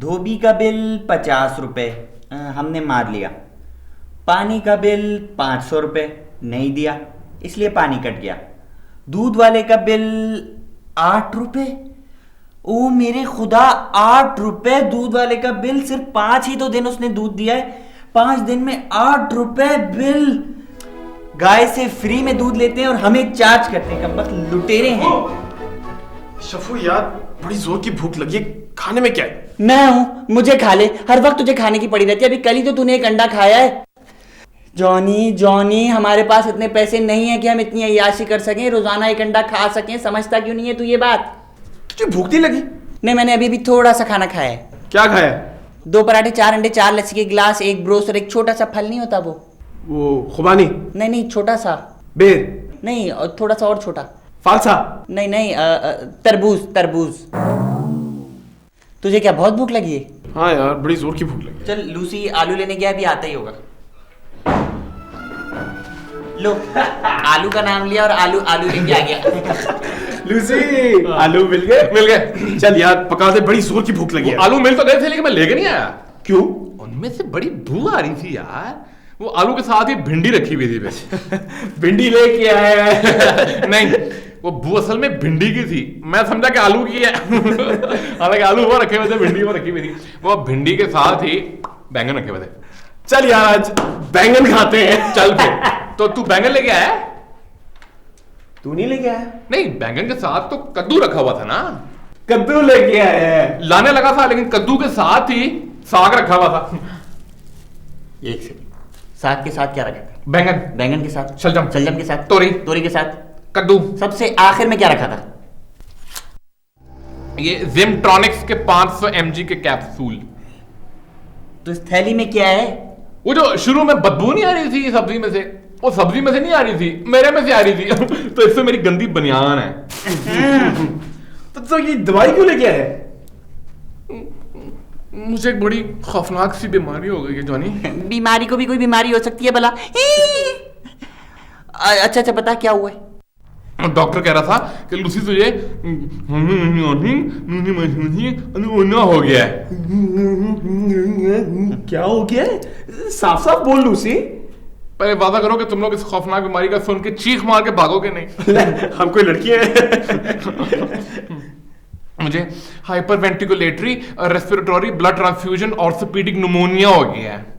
धोबी का बिल 50 रुपए, हमने मार लिया। पानी का बिल 500 रुपए, नहीं दिया, इसलिए पानी कट गया। दूध वाले का बिल 8 रुपए। ओ मेरे खुदा, 8 रुपए दूध वाले का बिल। सिर्फ 5 ही तो दिन उसने दूध दिया है, 5 दिन में 8 रुपए बिल। गाय से फ्री में दूध लेते हैं और हमें चार्ज करते हैं, कम वक्त लुटेरे हैं। शफू यार, बड़ी जोर की भूख लगी है, खाने में क्या है? मैं हूं, मुझे खा ले। हर वक्त तुझे खाने की पड़ी रहती है। अभी कल ही तो तूने एक अंडा खाया है। जॉनी, हमारे पास इतने पैसे नहीं है कि हम इतनी अय्याशी कर सकें, रोजाना एक अंडा खा सकें। समझता क्यों नहीं है तू ये बात? तुझे भूख नहीं लगी? नहीं, मैंने अभी भी थोड़ा सा खाना खाया है। क्या खाया? 2 पराठे, 4 अंडे, 4 लस्सी के गिलास, 1 ब्रोस्ट और एक छोटा सा फल नहीं होता वो खुबानी? नहीं, छोटा सा। बेर? नहीं, और थोड़ा सा और छोटा। फालसा? नहीं, तरबूज। तुझे क्या बहुत भूख लगी है? हाँ यार, बड़ी जोर की भूख लगी। चल लूसी आलू लेने गया, अभी आता ही होगा। लो, आलू का नाम लिया और आलू लेके आ गया। लूसी, आलू मिल गए? चल यार पका दे, बड़ी जोर की भूख लगी है। आलू मिल तो गए थे लेकिन मैं लेके नहीं आया। क्यों? उनमें से बड़ी बू आ रही थी यार। वो आलू के साथ ही भिंडी रखी हुई थी बस। भिंडी लेके आया है? नहीं, वो बू असल में भिंडी की थी, मैं समझा कि आलू की है। हालांकि आलू वो रखे हुए थे, भिंडी वो रखी हुई थी। वो भिंडी के साथ ही बैंगन रखे हुए थे। चल यार आज बैंगन खाते हैं। चल फिर। तो तू बैंगन लेके आया? तू नहीं लेके आया? नहीं, बैंगन के साथ तो कद्दू रखा हुआ था ना। कद्दू लेके आया है? लाने लगा था लेकिन कद्दू के साथ ही साग रखा हुआ था। एक सेकंड, साग के साथ क्या रखा था? बैंगन के साथ शलजम के साथ, तोरी के साथ, कद्दू। सबसे आखिर में क्या रखा था? ये जिमट्रॉनिक्स के 500 mg के कैप्सूल। तो इस थैली में क्या है? वो जो शुरू में बदबू नहीं आ रही थी सब्जी में से, वो सब्जी में से नहीं आ रही थी, मेरे में से आ रही थी। तो इससे मेरी गंदी बनियान है। तो ये दवाई क्यों लेके आया? मुझे एक बड़ी खौफनाक सी बीमारी हो गई है जॉनी। बीमारी को भी कोई बीमारी हो सकती है भला? अच्छा बता क्या हुआ है? डॉक्टर कह रहा था कि लूसी तुझे हो गया है। क्या हो गया है? साफ साफ बोल लूसी। पहले वादा करो कि तुम लोग इस खौफनाक बीमारी का सुन के चीख मार के भागोगे नहीं। हम कोई लड़की है। मुझे hyper venticulatory respiratory blood transfusion orthopaedic pneumonia हो गया है।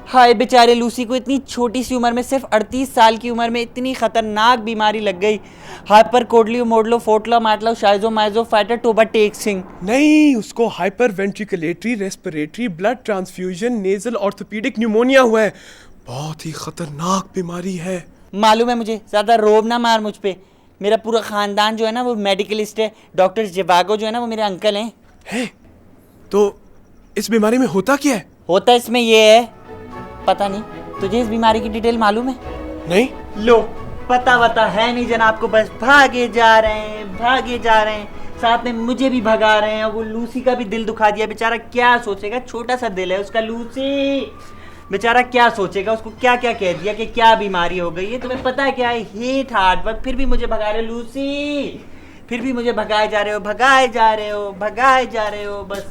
हाय बेचारे लूसी को इतनी छोटी सी उम्र में, सिर्फ 38 साल की उम्र में इतनी खतरनाक बीमारी लग गई। हाइपर कोडलियो मोडलो फोटलो माटलो शाइजो माइजो फाइटर टोबा टेक सिंह। नहीं, उसको hyper ventriculatory respiratory blood transfusion nasal orthopaedic pneumonia हुआ है। बहुत ही खतरनाक बीमारी है। मालूम है मुझे, ज्यादा रोब ना मार मुझ पे। मेरा पूरा खानदान जो है ना वो मेडिकलिस्ट है। डॉक्टर जिवागो जो है ना वो मेरे अंकल हैं। है? तो इस बीमारी में होता क्या है? होता इसमें ये है, पता नहीं तुझे इस बीमारी की डिटेल मालूम है? नहीं। लो, पता है नहीं जनाब को, बस भागे जा रहे हैं, साथ में मुझे भी भगा रहे हैं। वो लूसी का भी दिल दुखा दिया। बेचारा क्या सोचेगा, छोटा सा दिल है उसका। लूसी बेचारा क्या सोचेगा, उसको क्या क्या कह दिया कि क्या बीमारी हो गई है। तुम्हें पता है क्या है? Hate heart work. फिर भी मुझे भगा रहे हो लूसी, फिर भी मुझे भगाए जा रहे हो। बस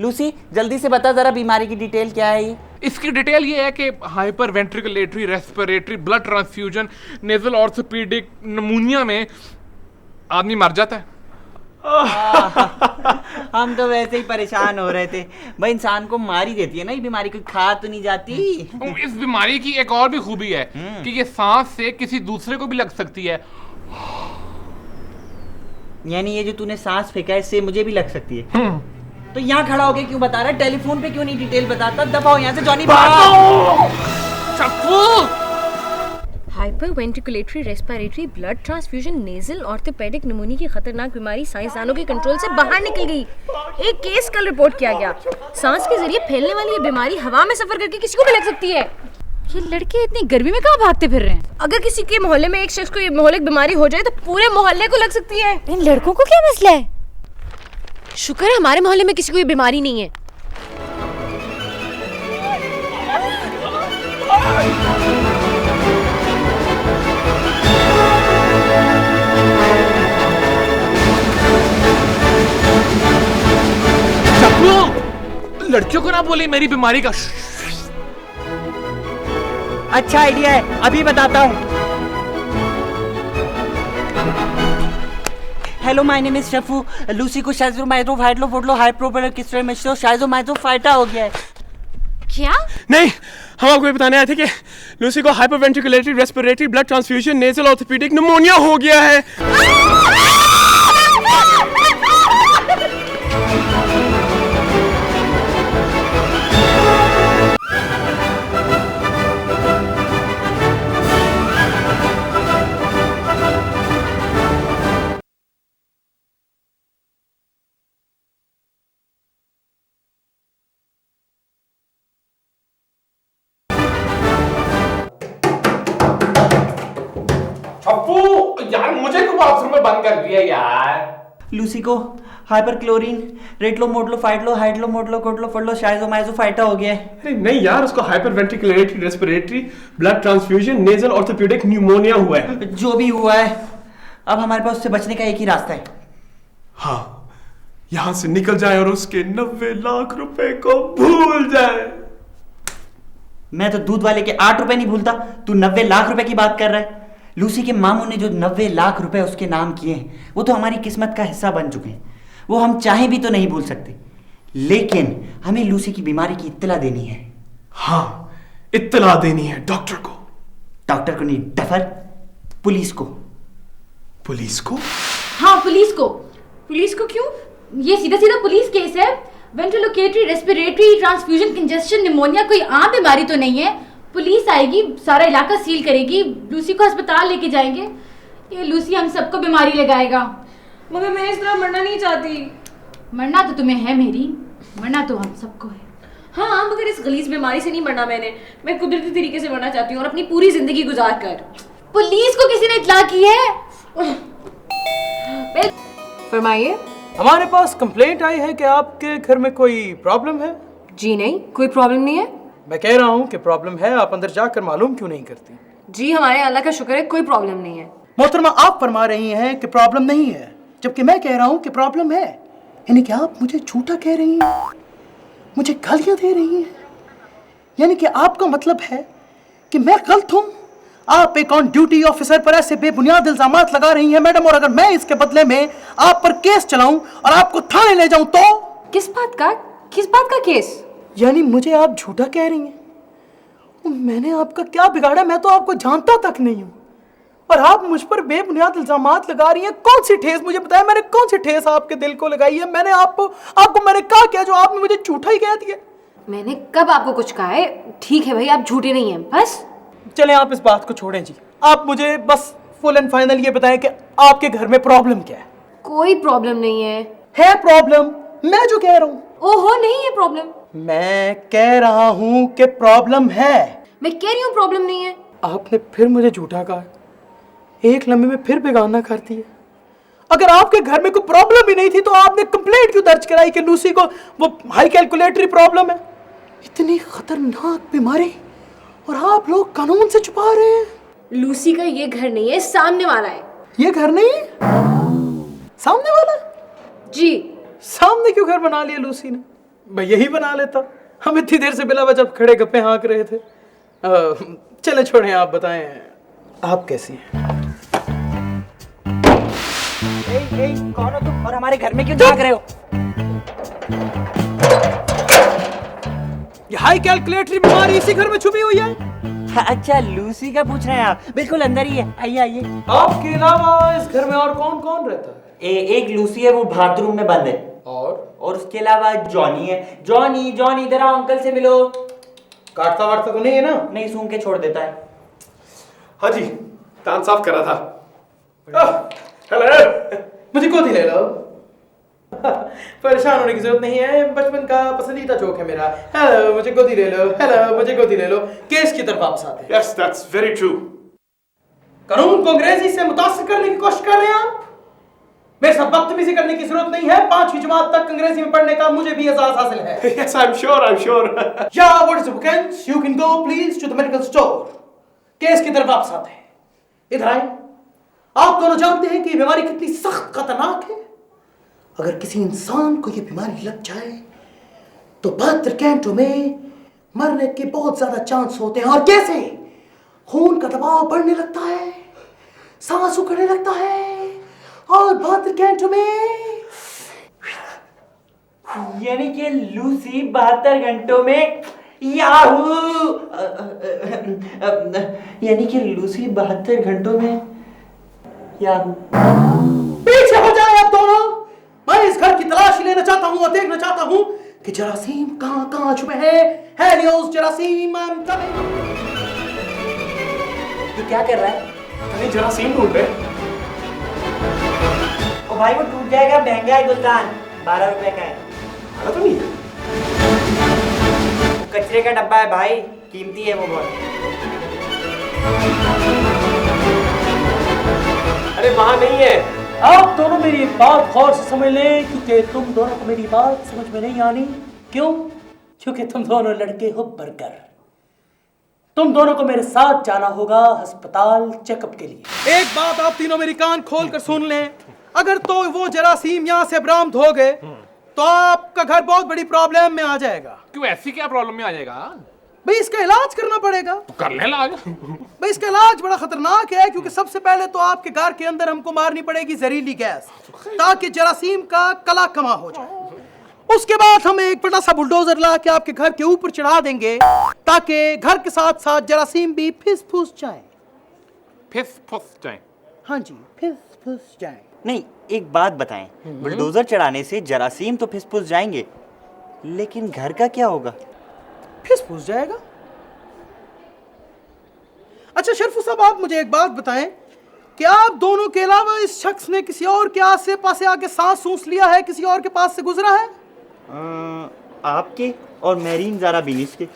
लूसी जल्दी से बता जरा, बीमारी की डिटेल क्या है? ये इसकी डिटेल ये है कि hyper ventriculatory respiratory blood transfusion nasal orthopaedic pneumonia में आदमी मर जाता है। हम तो वैसे ही परेशान हो रहे थे भाई। इंसान को मार ही देती है ना ये बीमारी, कोई खा तो नहीं जाती। इस बीमारी की एक और भी खूबी है कि ये सांस से किसी दूसरे को भी लग सकती है। यानी ये जो तूने सांस फेंका है इससे मुझे भी लग सकती है। तो यहाँ खड़ा होके क्यों बता रहा है? टेलीफोन पे क्यों नहीं डिटेल बताता? दफा हो यहाँ से Johnny. Hyper ventriculatory respiratory blood transfusion nasal orthopaedic pneumonia की खतरनाक बीमारी साइंसदानों के कंट्रोल से बाहर निकल गई। एक केस कल रिपोर्ट किया गया। सांस के जरिए फैलने वाली ये बीमारी हवा में सफर करके किसी को भी लग सकती है। ये लड़के इतनी गर्मी में कहाँ भागते फिर रहे हैं? अगर किसी के मोहल्ले में एक शख्स को ये मोहल्ले की बीमारी हो जाए तो पूरे मोहल्ले को लग सकती है। इन लड़कों को क्या मसला है? शुक्र है हमारे मोहल्ले में किसी को ये बीमारी नहीं है। चप्पू, लड़कियों को ना बोले मेरी बीमारी का। अच्छा आइडिया है, अभी बताता हूँ। Hello, my name is Shafu. Lucy को शायद माइट्रो फाइटलो फोटलो हाइप्रोपेलर किस्ट्रे में शायद माइट्रो फाइटा हो गया है। क्या? नहीं, हम आपको ये बताने आए थे कि लूसी को hyperventriculatory respiratory blood transfusion nasal orthopaedic pneumonia हो गया है। चप्पू यार, मुझे क्यों बाथरूम में बंद कर दिया यार? लूसी को हाइपरक्लोरीन रेटलो मोडलो फाइटलो हाइडलो मोडलो कोटलो फटलो शायजो माइजो फाइटा हो गया है। अरे नहीं यार, उसको hyperventriculatory respiratory blood transfusion nasal orthopaedic pneumonia हुआ है। जो भी हुआ है, अब हमारे पास उससे बचने का एक ही रास्ता है। हाँ, यहां से निकल जाए और उसके 90 लाख रुपए को भूल जाए। मैं तो दूध वाले के 8 रुपए नहीं भूलता, तू 90 लाख रुपए की बात कर रहा है। लूसी के मामू ने जो 90 लाख रुपए उसके नाम किए हैं, वो तो हमारी किस्मत का हिस्सा बन चुके हैं। वो हम चाहे भी तो नहीं भूल सकते, लेकिन हमें लूसी की बीमारी की इत्तला देनी है। हाँ, इत्तला देनी है डॉक्टर को। डॉक्टर को नहीं, डफर, पुलिस को। पुलिस को? हाँ, पुलिस को। पुलिस को क्यों? ये सीधा सीधा पुलिस केस है। वेंट्रिलोकेटरी रेस्पिरेटरी ट्रांसफ्यूजन कंजेस्शन निमोनिया कोई आम बीमारी तो नहीं है। पुलिस आएगी, सारा इलाका सील करेगी, लूसी को अस्पताल लेके जाएंगे। ये लूसी हम सबको बीमारी लगाएगा। मगर मैं इस तरह मरना नहीं चाहती। मरना तो तुम्हें है मेरी, मरना तो हम सबको है। हाँ, मगर इस गलीज बीमारी से नहीं मरना मैंने। मैं कुदरती तरीके से मरना चाहती हूँ, और अपनी पूरी जिंदगी गुजार कर। पुलिस को किसी ने इत्तला की है? फरमाइए। हमारे पास कंप्लेंट आई है कि आपके घर में कोई प्रॉब्लम है। जी नहीं, कोई प्रॉब्लम नहीं है। मैं कह रहा हूँ कि प्रॉब्लम है, आप अंदर जाकर मालूम क्यों नहीं करती? जी हमारे अल्लाह का शुक्र है, कोई प्रॉब्लम नहीं है। मोहतरमा, आप फरमा रही हैं कि प्रॉब्लम नहीं है, जबकि मैं कह रहा हूँ कि प्रॉब्लम है। यानी कि आप मुझे झूठा कह रही हैं, मुझे गालियाँ दे रही हैं। यानी कि आपका मतलब है कि मैं गलत हूँ। आप एक ऑन ड्यूटी ऑफिसर पर ऐसे बेबुनियाद इल्जामात लगा रही हैं मैडम, और अगर मैं इसके बदले में आप पर केस चलाऊं और आपको थाने ले जाऊं तो? किस बात का केस? यानी मुझे आप झूठा कह रही हैं। मैंने आपका क्या बिगाड़ा? मैं तो आपको जानता तक नहीं हूँ, और आप मुझ पर बेबुनियाद इल्जामात लगा रही हैं। कौन सी ठेस, मुझे बताया, मैंने कौन सी ठेस आपके दिल को लगाई है? मैंने आपको मैंने कहा क्या जो आपने मुझे झूठा ही कह दिया? मैंने कब आपको कुछ कहा है? ठीक है भाई, आप झूठे नहीं हैं, बस। चलें, आप इस बात को छोड़ें जी। आप मुझे बस फुल एंड फाइनल ये बताएं कि आपके घर में प्रॉब्लम क्या है? कोई प्रॉब्लम नहीं है। है प्रॉब्लम? मैं जो कह रहा हूँ। ओहो, नहीं है प्रॉब्लम। मैं कह रहा हूँ कि प्रॉब्लम है। मैं कह रही हूँ प्रॉब्लम नहीं है। आपने फिर मुझे झूठा कहा, एक लम्हे में फिर बेगाना कर दिया। अगर आपके घर में कोई प्रॉब्लम ही नहीं थी तो आपने कंप्लेंट क्यों दर्ज कराई कि लूसी को वो हाई कैलकुलेटरी प्रॉब्लम है? इतनी खतरनाक बीमारी, और आप लोग कानून से छुपा रहे हैं। लूसी का ये घर नहीं है, सामने वाला है। ये घर नहीं, सामने वाला? जी। सामने क्यों घर बना लिया लूसी ने? मैं यही बना लेता। हम इतनी देर से बिला वजह खड़े गप्पे हाँक रहे थे। चले छोड़ें, आप बताएं आप कैसी हैं? कौन हो तुम और हमारे घर में क्यों झांक रहे हो? ये हाई कैलकुलेटरी बीमारी इसी घर में छुपी हुई है। अच्छा, लूसी का पूछ रहे हैं आप? बिल्कुल अंदर ही है, आइए आइए। आपके अलावा इस घर में और कौन कौन रहता है? एक लूसी है, वो बाथरूम में बंद है। और उसके अलावा जॉनी है। जॉनी इधर आओ, अंकल से मिलो। काटता वाटता तो नहीं है ना? नहीं, सूंघ के छोड़ देता है। हाँ जी, कान साफ करा था। हेलो, मुझे गोदी ले लो। परेशान होने की जरूरत नहीं है, बचपन का पसंदीदा जोक है मेरा। हेलो, मुझे गोदी ले लो। हेलो, मुझे गोदी ले लो। केस की तरफ वापस आते हैं। Yes, that's very true. कानून को अंग्रेजी से मुतासिर करने की कोशिश कर रहे हैं आप? मेरे साथ बदतमीजी करने की जरूरत नहीं है। 5वीं जमात तक अंग्रेजी में पढ़ने का मुझे भी एजाज हासिल है। Yes, I'm sure. Yeah, what is the vacancy? You can go please to the medical store. Case की तरफ वापस आते हैं। इधर आए। आप दोनों जानते हैं कि ये बीमारी कितनी सख्त खतरनाक है। अगर किसी इंसान को ये बीमारी लग जाए तो 72 घंटों में मरने के बहुत ज्यादा चांस होते हैं। और कैसे? खून का दबाव बढ़ने लगता है, सांस उखड़ने लगता है, और 72 घंटों में यानी कि लूसी 72 घंटों में याहू यानी कि लूसी 72 घंटों में याहू। पीछे हो जाए आप दोनों। मैं इस घर की तलाशी लेना चाहता हूँ और देखना चाहता हूँ कि जरासीम कहाँ छुपे हैं। हेलियोस जरासीम, I'm coming। ये क्या कर रहा है? अरे जरासीम ढूंढ रहे। ओ भाई वो टूट जाएगा, महंगा है गुलदान, 12 रुपए का है। खाना तो नहीं है। वो कचरे का डब्बा है भाई, कीमती है वो बहुत। अरे वहां नहीं है। आप दोनों मेरी बात गौर से समझ लें, क्योंकि तुम दोनों को मेरी बात समझ में नहीं आनी। क्यों? क्योंकि तुम दोनों लड़के हो बर्गर। तुम दोनों को मेरे साथ जाना होगा अस्पताल चेकअप के लिए। एक बात आप तीनों मेरी कान खोल कर सुन लें। अगर तो वो जरासीम यहाँ से बरामद हो गए तो आपका घर बहुत बड़ी प्रॉब्लम में आ जाएगा। क्यों, ऐसी क्या प्रॉब्लम में आ जाएगा? भाई इसका इलाज करना पड़ेगा। तो कर ले इलाज। भाई इसका इलाज बड़ा खतरनाक है, क्योंकि सबसे पहले तो आपके घर के अंदर हमको मारनी पड़ेगी जहरीली गैस, ताकि जरासीम का कला कमा हो जाए। उसके बाद हम एक बड़ा सा बुलडोजर ला के आपके घर के ऊपर चढ़ा देंगे, ताकि घर के साथ साथ जरासीम भी फिस फुस जाए। फिस फुस जाए? हाँ जी, फिस फुस जाए। नहीं, एक बात बताएं, बुलडोजर चढ़ाने से जरासीम तो फिसफुस जाएंगे, लेकिन घर का क्या होगा? फिस फुस जाएगा। अच्छा शरफू साहब, आप मुझे एक बात बताएं कि आप दोनों के अलावा इस शख्स ने किसी और के आस पास आके सांस सूंस लिया है, किसी और के पास से गुजरा है? आपके और मेरीन ज़ारा बिनिस के।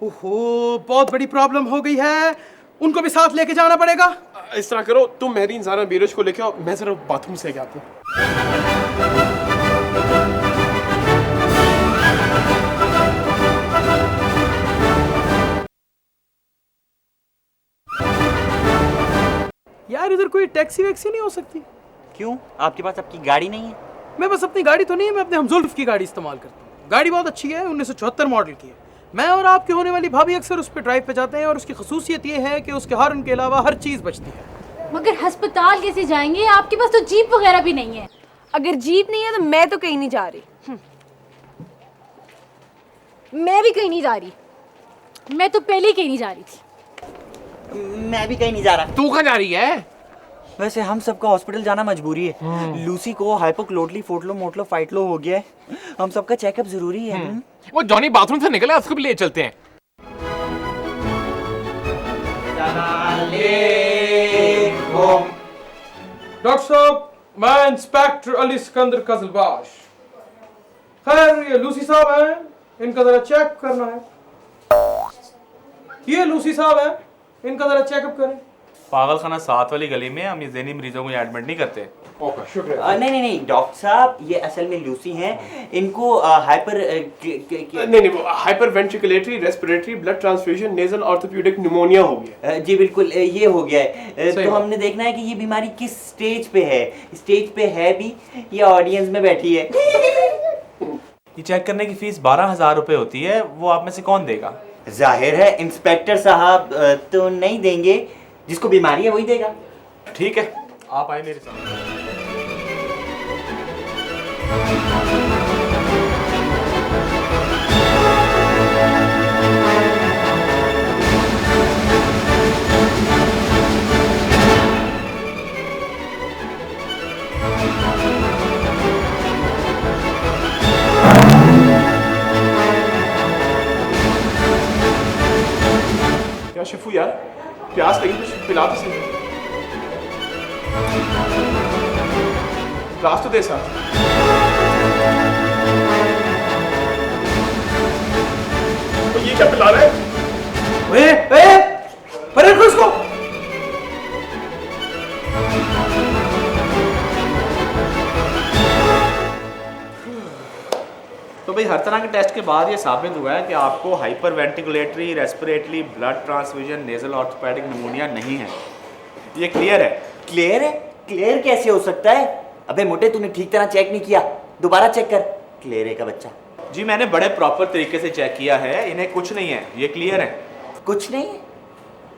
ओहो, बहुत बड़ी प्रॉब्लम हो गई है। उनको भी साथ लेके जाना पड़ेगा। इस तरह करो, तुम मेहरीन ज़ारा बीरज को लेके आओ, मैं जरा बाथरूम से गया हूँ। यार इधर कोई टैक्सी वैक्सी नहीं हो सकती? क्यों, आपके पास आपकी गाड़ी नहीं है? मैं बस अपनी गाड़ी तो नहीं है, मैं अपने हमजुल्फ की गाड़ी इस्तेमाल करता हूँ। गाड़ी बहुत अच्छी है, 1974 मॉडल की है। मैं और आपकी होने वाली भाभी अक्सर उस पर ड्राइव पे जाते हैं, और उसकी खसूसियत ये है कि उसके हॉर्न के अलावा हर चीज़ बचती है। मगर अस्पताल कैसे जाएंगे? आपके पास तो जीप वगैरह भी नहीं है। अगर जीप नहीं है तो मैं तो कहीं नहीं जा रही। मैं भी कहीं नहीं जा रही। मैं तो पहले ही कहीं नहीं जा रही थी। मैं भी कहीं नहीं जा रहा। तू कहाँ जा रही है? वैसे हम सबका हॉस्पिटल जाना मजबूरी है। लूसी को हाइपोक्लोटली फोटलो मोटलो फाइटलो हो गया है, हम सबका चेकअप जरूरी है। वो जॉनी बाथरूम से निकला, उसको भी ले चलते हैं। डॉक्टर साहब, मैं इंस्पेक्टर अली सिकंदर कजलबाश। खैर ये लूसी साहब हैं, इनका जरा चेक करना है। ये लूसी साहब हैं, इनका जरा चेकअप करें। पागल खाना 7 वाली गली में हम ये ज़हनी मरीजों को एडमिट नहीं करते। ओके, शुक्रिया। नहीं डॉक्टर साहब, ये असल में लूसी हैं। इनको हाइपर नहीं, वो hyper ventriculatory respiratory blood transfusion nasal orthopaedic pneumonia हो गया। जी बिल्कुल, ये हो गया है। सही तो बात। हमने देखना है कि ये बीमारी किस स्टेज पे है। स्टेज पे है भी या ऑडियंस में बैठी है? ये चेक करने की फीस 12,000 रुपये होती है, वो आप में से कौन देगा? जाहिर है इंस्पेक्टर साहब तो नहीं देंगे, जिसको बीमारी है वही देगा। ठीक है, आप आए मेरे साथ। क्या शिफू यार, प्यास लगी तो पिला तो सही। ग्लास तो दे साथ। तो ये क्या पिला रहे हैं? परे रखो इसको। हर तरह के टेस्ट के बाद ये साबित हुआ है कि आपको hyper venticulatory respiratory blood transfusion nasal orthopaedic pneumonia नहीं है। ये क्लियर है। क्लियर है? क्लियर कैसे हो सकता है? अबे मोटे, तूने ठीक तरह चेक नहीं किया, दोबारा चेक कर। क्लियर है का बच्चा? जी मैंने बड़े प्रॉपर तरीके से चेक किया है, इन्हें कुछ नहीं है, ये क्लियर है। कुछ नहीं है?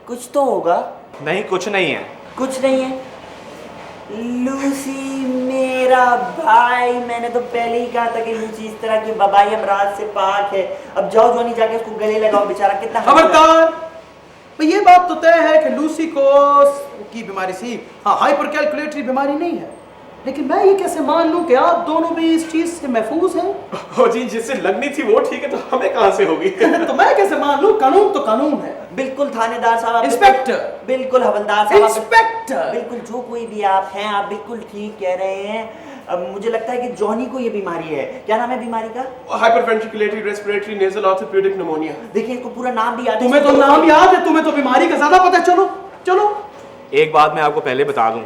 कुछ तो होगा। नहीं कुछ नहीं है। कुछ नहीं है? लूसी मेरा भाई, मैंने तो पहले ही कहा था कि लूसी इस तरह की बबाई अमराज से पाक है। अब जाओ जॉनी, जाके उसको गले लगाओ, बेचारा कितना खबरदार। तो ये बात तो तय है कि लूसी को की बीमारी सी, हाँ, हाइपर कैलकुलेटरी बीमारी नहीं है, लेकिन मैं ये कैसे मान लूं कि आप दोनों भी इस चीज से महफूज हैं? ओ जी, जिससे लगनी थी वो ठीक है, तो हमें कहां से होगी? तो मैं कैसे मान लूं? कानून तो कानून है। बिल्कुल थानेदार साहब, इंस्पेक्टर, बिल्कुल हवलदार साहब, इंस्पेक्टर, बिल्कुल जो कोई भी आप हैं, आप बिल्कुल ठीक कह रहे हैं। अब मुझे लगता है कि जॉनी को ये बीमारी है। क्या नाम है बीमारी का? हाइपरवेंटिकुलेटरी रेस्पिरेटरी नेजल ऑर्थोपेडिक निमोनिया। देखिए इसको पूरा नाम भी याद है। तुम्हें तो नाम याद है, तुम्हें तो बीमारी का ज्यादा पता है। चलो चलो। एक बात मैं आपको पहले बता दूं,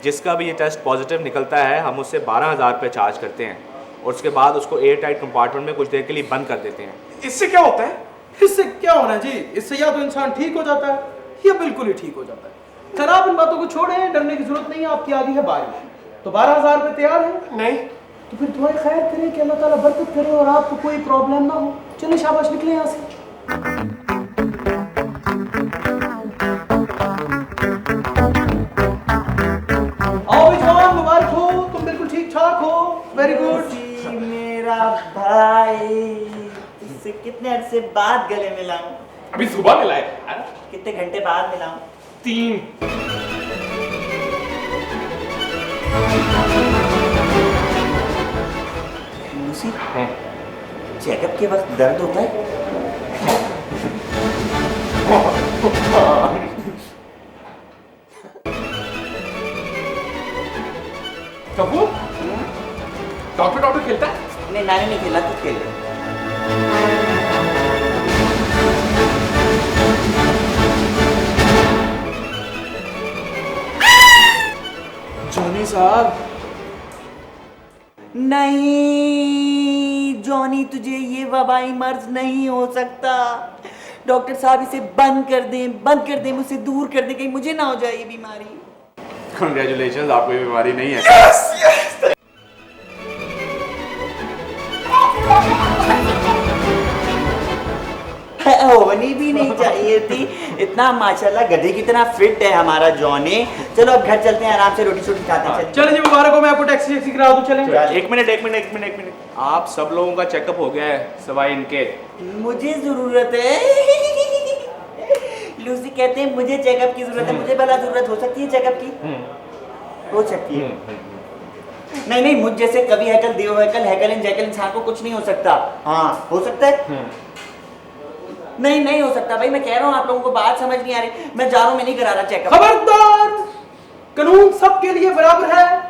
जिसका भी ये टेस्ट पॉजिटिव निकलता है हम उससे 12,000 रुपये चार्ज करते हैं और उसके बाद उसको एयर टाइट कंपार्टमेंट में कुछ देर के लिए बंद कर देते हैं। इससे क्या होता है? इससे क्या होना है जी? इससे या तो इंसान ठीक हो जाता है या बिल्कुल ही ठीक हो जाता है। सर आप इन बातों को छोड़ें, डरने की जरूरत नहीं है। आपकी आगे है बारिश, तो 12,000 रुपये तैयार है? नहीं। तो फिर दुआएं खैर करें कि अल्लाह ताला बरकत करे और आपको कोई प्रॉब्लम ना हो। चलिए शाबाश, निकले यहाँ से। आओ विजवान, मुबारक हो, तुम बिल्कुल ठीक ठाक हो। Very good. मेरा भाई, इससे कितने अरसे बाद गले मिलाऊं? अभी सुबह मिला है। कितने घंटे बाद मिलाऊं? 3। लूसी, चेकअप के वक्त दर्द होता है? कबू डॉक्टर डॉक्टर खेलता है? नहीं, मैंने नहीं खेला, तू खेल ले। जॉनी साहब, नहीं जॉनी, तुझे ये वबाई मर्ज नहीं हो सकता। डॉक्टर साहब इसे बंद कर दें, मुझसे दूर कर दें, कहीं मुझे ना हो जाए ये बीमारी। कांग्रेचुलेशंस, आपको ये बीमारी नहीं है। होनी भी नहीं चाहिए थी। इतना माशाल्लाह गधे की तरह फिट है हमारा जॉनी। चलो अब घर चलते हैं, आराम से रोटी शोटी खाते हैं। चले जी, मुबारक हो, मैं आपको टैक्सी करा दूं। चलें। एक मिनट, आप सब लोगों का चेकअप हो गया है सवाई इनके। मुझे जरूरत है। लूसी कहते हैं मुझे चेकअप की जरूरत है। मुझे भला जरूरत हो सकती है चेकअप की? हो सकती है। नहीं, मुझ जैसे कवि हैकल, देव हैकल, हैकल एंड जैकल इंसान को कुछ नहीं हो सकता। हाँ, हो सकता है? नहीं हो सकता भाई, मैं कह रहा हूँ, आप लोगों को बात समझ नहीं आ रही। मैं जा रहा हूँ, मैं नहीं करा रहा चेकअप। खबरदार, कानून सबके लिए बराबर है।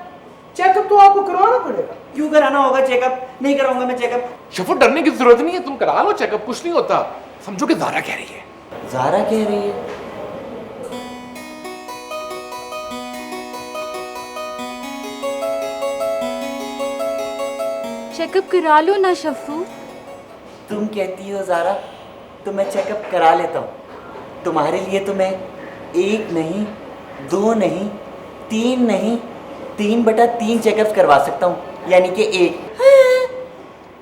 चेकअप तो आपको करवाना पड़ेगा। क्यों कराना होगा चेकअप? नहीं कराऊंगा मैं चेकअप। शफू, डरने की जरूरत नहीं है, तुम करा लो चेकअप, कुछ नहीं होता। समझो कि ज़ारा कह रही है। ज़ारा कह रही है? चेकअप करा लो ना शफू। तुम कहती हो ज़ारा, तो मैं चेकअप करा लेता हूँ। तुम्हारे लिए तो मैं 1 नहीं, 2 नहीं, 3 नहीं, 3/3 चेकअप्स करवा सकता हूँ, यानी कि 1।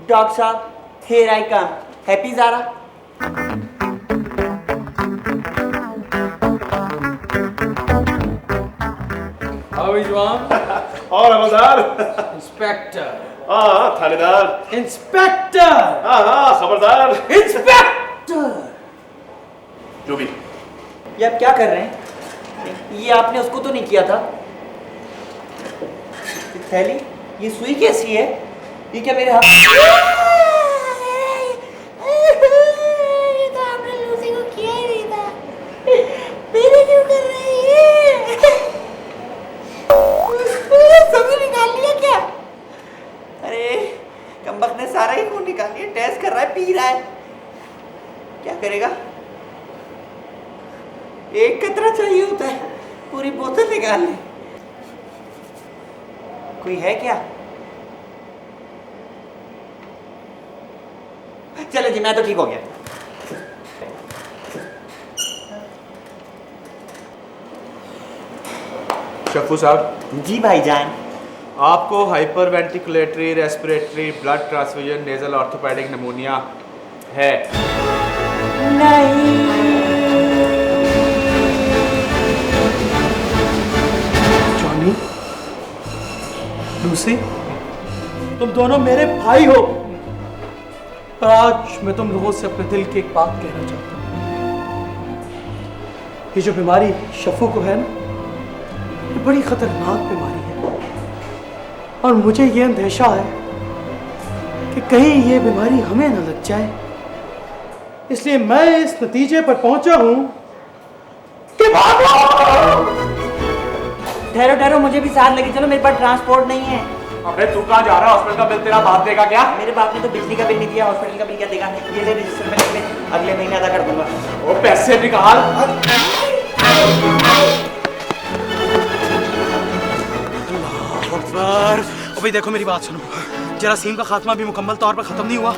डॉक्टर साहब, here I come. Happy Zara? आओ विजवान। और हवलदार। इंस्पेक्टर। हाँ थानेदार। इंस्पेक्टर। हाँ खबरदार। इंस्पेक्टर। जो भी। ये आप क्या कर रहे हैं? ये आपने उसको तो नहीं किया था। थैली, ये सुई कैसी है? ये क्या मेरे हाथ? ये तो आपने लूसी को किया ही नहीं था। मेरे क्यों कर रही है? सभी निकाल लिया क्या? अरे कमबख्त ने सारा ही खून निकाल लिया। टेस्ट कर रहा है, पी रहा है, क्या करेगा? एक कतरा चाहिए होता है, पूरी बोतल निकाल ली। कोई है क्या? चलो जी, मैं तो ठीक हो गया। शफू साहब, जी भाईजान। आपको hyper venticulatory respiratory blood transfusion nasal orthopaedic pneumonia है? नहीं। जॉनी, लूसी, तुम दोनों मेरे भाई हो और आज मैं तुम लोगों से अपने दिल की एक बात कहना चाहता हूं। ये जो बीमारी शफू को है ना, ये बड़ी खतरनाक बीमारी है और मुझे ये अंदेशा है कि कहीं ये बीमारी हमें न लग जाए। इसलिए मैं इस नतीजे पर पहुंचा हूं कि ठहरो ठहरो, मुझे भी साथ लेके चलो, मेरे पास ट्रांसपोर्ट नहीं है। अबे तू कहाँ जा रहा है? हॉस्पिटल का बिल तेरा बाप देगा क्या? मेरे बाप ने तो बिजली का बिल नहीं दिया, हॉस्पिटल का बिल क्या देगा? ये ले रजिस्टर में लिख ले, अगले महीने अदा कर दूंगा। वो पैसे निकाल। अभी देखो मेरी बात सुनो, जरासीम का खात्मा भी मुकम्मल तौर पर खत्म नहीं हुआ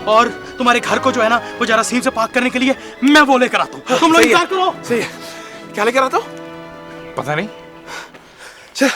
और तुम्हारे घर को जो है ना वो जरासीम से पाक करने के लिए मैं वो लेकर आता हूँ। तुम लोग इंतजार करो। सही है। क्या लेकर आता हूँ? पता नहीं। चल।